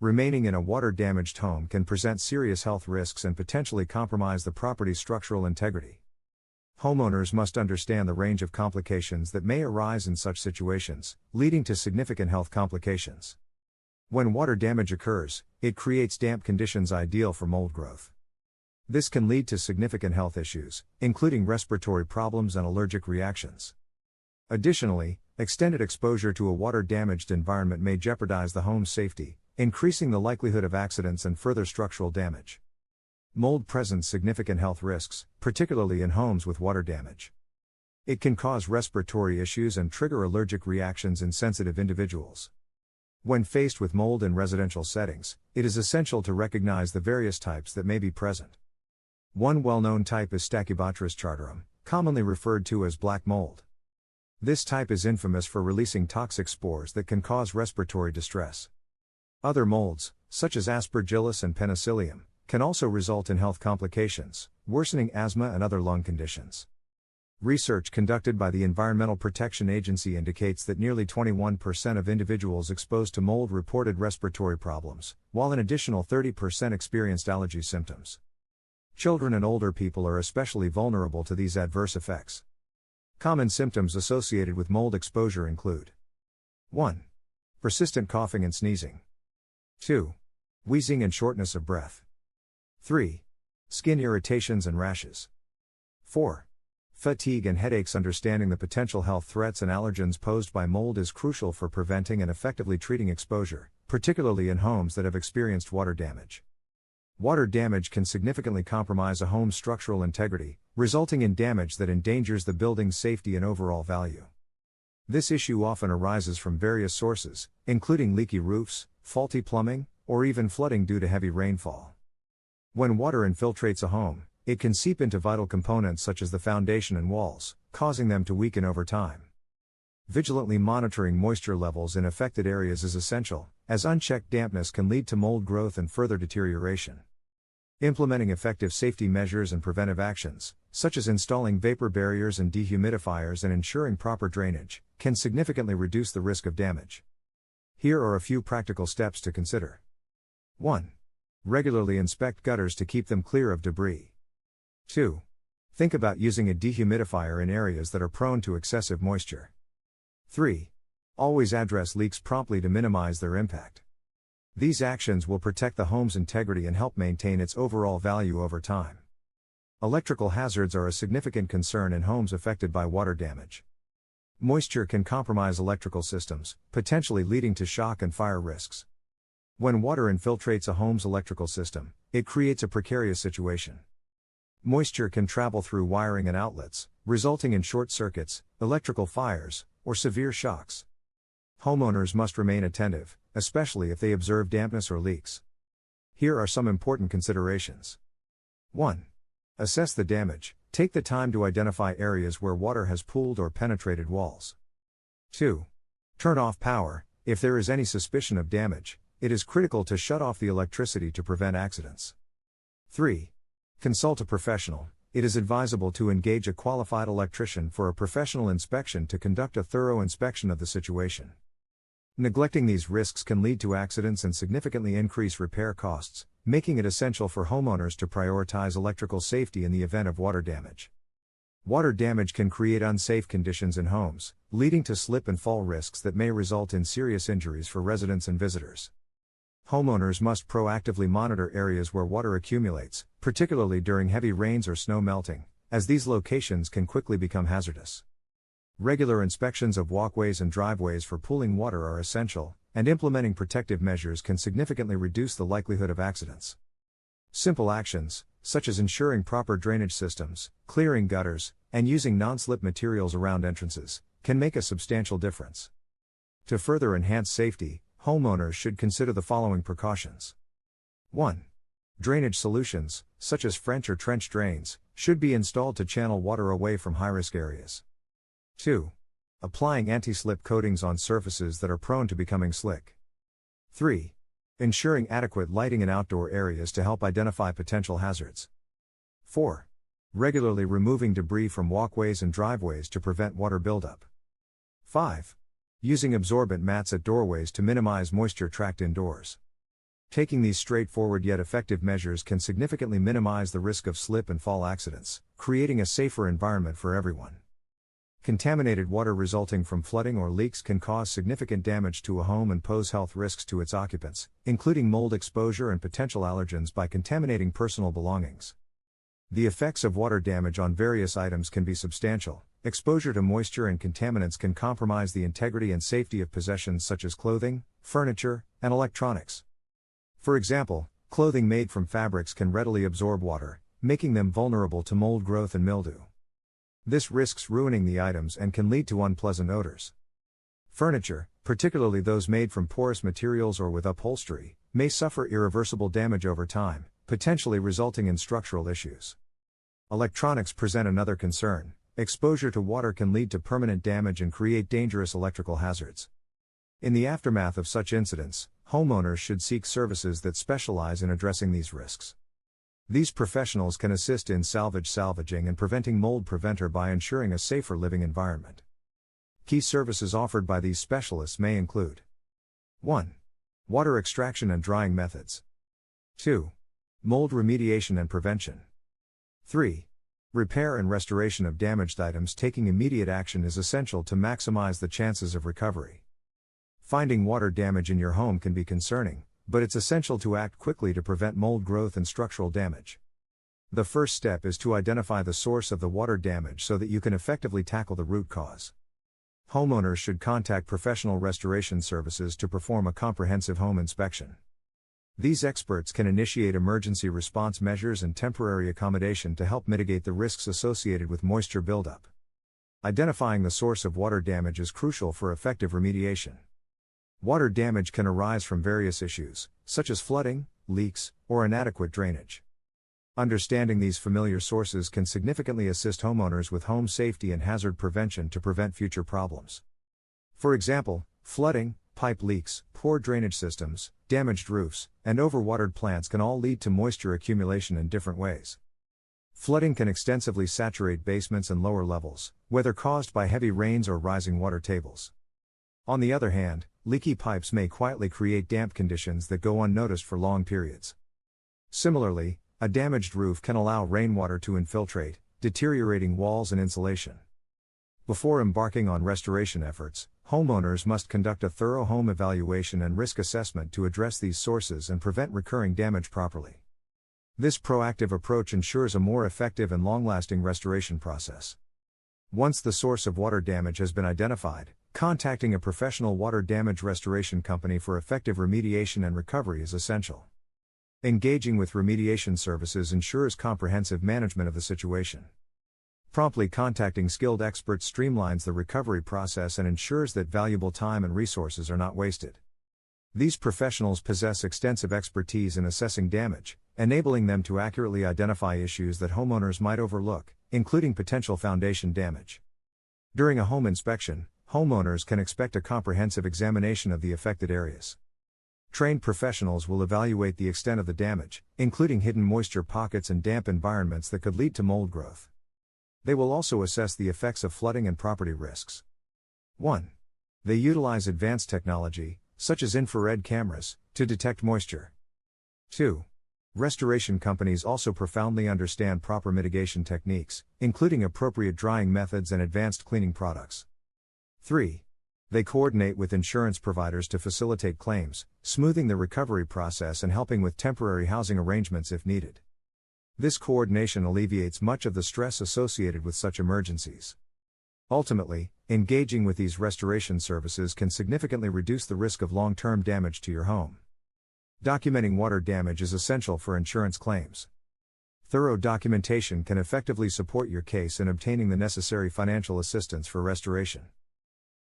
Remaining in a water-damaged home can present serious health risks and potentially compromise the property's structural integrity. Homeowners must understand the range of complications that may arise in such situations, leading to significant health complications. When water damage occurs, it creates damp conditions ideal for mold growth. This can lead to significant health issues, including respiratory problems and allergic reactions. Additionally, extended exposure to a water-damaged environment may jeopardize the home's safety, increasing the likelihood of accidents and further structural damage. Mold presents significant health risks, particularly in homes with water damage. It can cause respiratory issues and trigger allergic reactions in sensitive individuals. When faced with mold in residential settings, it is essential to recognize the various types that may be present. One well-known type is Stachybotrys chartarum, commonly referred to as black mold. This type is infamous for releasing toxic spores that can cause respiratory distress. Other molds, such as Aspergillus and Penicillium, can also result in health complications, worsening asthma and other lung conditions. Research conducted by the Environmental Protection Agency indicates that nearly 21% of individuals exposed to mold reported respiratory problems, while an additional 30% experienced allergy symptoms. Children and older people are especially vulnerable to these adverse effects. Common symptoms associated with mold exposure include 1. Persistent coughing and sneezing. 2. Wheezing and shortness of breath. 3. Skin irritations and rashes. 4. Fatigue and headaches. Understanding the potential health threats and allergens posed by mold is crucial for preventing and effectively treating exposure, particularly in homes that have experienced water damage. Water damage can significantly compromise a home's structural integrity, resulting in damage that endangers the building's safety and overall value. This issue often arises from various sources, including leaky roofs, faulty plumbing, or even flooding due to heavy rainfall. When water infiltrates a home, it can seep into vital components such as the foundation and walls, causing them to weaken over time. Vigilantly monitoring moisture levels in affected areas is essential, as unchecked dampness can lead to mold growth and further deterioration. Implementing effective safety measures and preventive actions, such as installing vapor barriers and dehumidifiers and ensuring proper drainage, can significantly reduce the risk of damage. Here are a few practical steps to consider. 1. Regularly inspect gutters to keep them clear of debris. 2. Think about using a dehumidifier in areas that are prone to excessive moisture. 3. Always address leaks promptly to minimize their impact. These actions will protect the home's integrity and help maintain its overall value over time. Electrical hazards are a significant concern in homes affected by water damage. Moisture can compromise electrical systems, potentially leading to shock and fire risks. When water infiltrates a home's electrical system, it creates a precarious situation. Moisture can travel through wiring and outlets, resulting in short circuits, electrical fires, or severe shocks. Homeowners must remain attentive, especially if they observe dampness or leaks. Here are some important considerations. 1. Assess the damage. Take the time to identify areas where water has pooled or penetrated walls. 2. Turn off power. If there is any suspicion of damage, it is critical to shut off the electricity to prevent accidents. 3. Consult a professional. It is advisable to engage a qualified electrician for a professional inspection to conduct a thorough inspection of the situation. Neglecting these risks can lead to accidents and significantly increase repair costs, making it essential for homeowners to prioritize electrical safety in the event of water damage. Water damage can create unsafe conditions in homes, leading to slip and fall risks that may result in serious injuries for residents and visitors. Homeowners must proactively monitor areas where water accumulates, particularly during heavy rains or snow melting, as these locations can quickly become hazardous. Regular inspections of walkways and driveways for pooling water are essential, and implementing protective measures can significantly reduce the likelihood of accidents. Simple actions, such as ensuring proper drainage systems, clearing gutters, and using non-slip materials around entrances, can make a substantial difference. To further enhance safety, homeowners should consider the following precautions. 1. Drainage solutions, such as French or trench drains, should be installed to channel water away from high-risk areas. 2. Applying anti-slip coatings on surfaces that are prone to becoming slick. 3. Ensuring adequate lighting in outdoor areas to help identify potential hazards. 4. Regularly removing debris from walkways and driveways to prevent water buildup. 5. Using absorbent mats at doorways to minimize moisture trapped indoors. Taking these straightforward yet effective measures can significantly minimize the risk of slip and fall accidents, creating a safer environment for everyone. Contaminated water resulting from flooding or leaks can cause significant damage to a home and pose health risks to its occupants, including mold exposure and potential allergens by contaminating personal belongings. The effects of water damage on various items can be substantial. Exposure to moisture and contaminants can compromise the integrity and safety of possessions such as clothing, furniture, and electronics. For example, clothing made from fabrics can readily absorb water, making them vulnerable to mold growth and mildew. This risks ruining the items and can lead to unpleasant odors. Furniture, particularly those made from porous materials or with upholstery, may suffer irreversible damage over time, potentially resulting in structural issues. Electronics present another concern. Exposure to water can lead to permanent damage and create dangerous electrical hazards. In the aftermath of such incidents, homeowners should seek services that specialize in addressing these risks. These professionals can assist in salvaging and preventing mold preventer by ensuring a safer living environment. Key services offered by these specialists may include 1. Water extraction and drying methods. 2. Mold remediation and prevention. 3. Repair and restoration of damaged items. Taking immediate action is essential to maximize the chances of recovery. Finding water damage in your home can be concerning, but it's essential to act quickly to prevent mold growth and structural damage. The first step is to identify the source of the water damage so that you can effectively tackle the root cause. Homeowners should contact professional restoration services to perform a comprehensive home inspection. These experts can initiate emergency response measures and temporary accommodation to help mitigate the risks associated with moisture buildup. Identifying the source of water damage is crucial for effective remediation. Water damage can arise from various issues, such as flooding, leaks, or inadequate drainage. Understanding these familiar sources can significantly assist homeowners with home safety and hazard prevention to prevent future problems. For example, flooding, pipe leaks, poor drainage systems, damaged roofs, and overwatered plants can all lead to moisture accumulation in different ways. Flooding can extensively saturate basements and lower levels, whether caused by heavy rains or rising water tables. On the other hand, leaky pipes may quietly create damp conditions that go unnoticed for long periods. Similarly, a damaged roof can allow rainwater to infiltrate, deteriorating walls and insulation. Before embarking on restoration efforts, homeowners must conduct a thorough home evaluation and risk assessment to address these sources and prevent recurring damage properly. This proactive approach ensures a more effective and long-lasting restoration process. Once the source of water damage has been identified, contacting a professional water damage restoration company for effective remediation and recovery is essential. Engaging with remediation services ensures comprehensive management of the situation. Promptly contacting skilled experts streamlines the recovery process and ensures that valuable time and resources are not wasted. These professionals possess extensive expertise in assessing damage, enabling them to accurately identify issues that homeowners might overlook, including potential foundation damage. During a home inspection, homeowners can expect a comprehensive examination of the affected areas. Trained professionals will evaluate the extent of the damage, including hidden moisture pockets and damp environments that could lead to mold growth. They will also assess the effects of flooding and property risks. 1. They utilize advanced technology, such as infrared cameras, to detect moisture. 2. Restoration companies also profoundly understand proper mitigation techniques, including appropriate drying methods and advanced cleaning products. 3. They coordinate with insurance providers to facilitate claims, smoothing the recovery process and helping with temporary housing arrangements if needed. This coordination alleviates much of the stress associated with such emergencies. Ultimately, engaging with these restoration services can significantly reduce the risk of long-term damage to your home. Documenting water damage is essential for insurance claims. Thorough documentation can effectively support your case in obtaining the necessary financial assistance for restoration.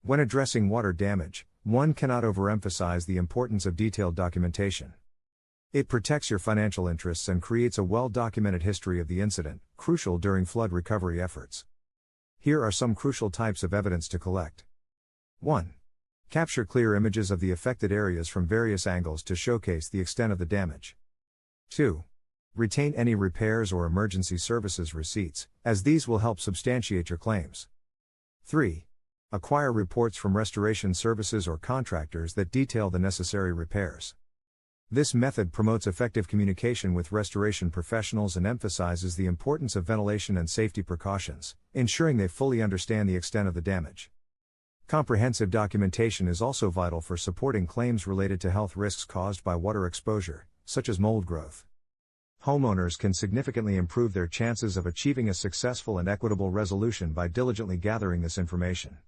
When addressing water damage, one cannot overemphasize the importance of detailed documentation. It protects your financial interests and creates a well-documented history of the incident, crucial during flood recovery efforts. Here are some crucial types of evidence to collect. 1. Capture clear images of the affected areas from various angles to showcase the extent of the damage. 2. Retain any repairs or emergency services receipts, as these will help substantiate your claims. 3. Acquire reports from restoration services or contractors that detail the necessary repairs. This method promotes effective communication with restoration professionals and emphasizes the importance of ventilation and safety precautions, ensuring they fully understand the extent of the damage. Comprehensive documentation is also vital for supporting claims related to health risks caused by water exposure, such as mold growth. Homeowners can significantly improve their chances of achieving a successful and equitable resolution by diligently gathering this information.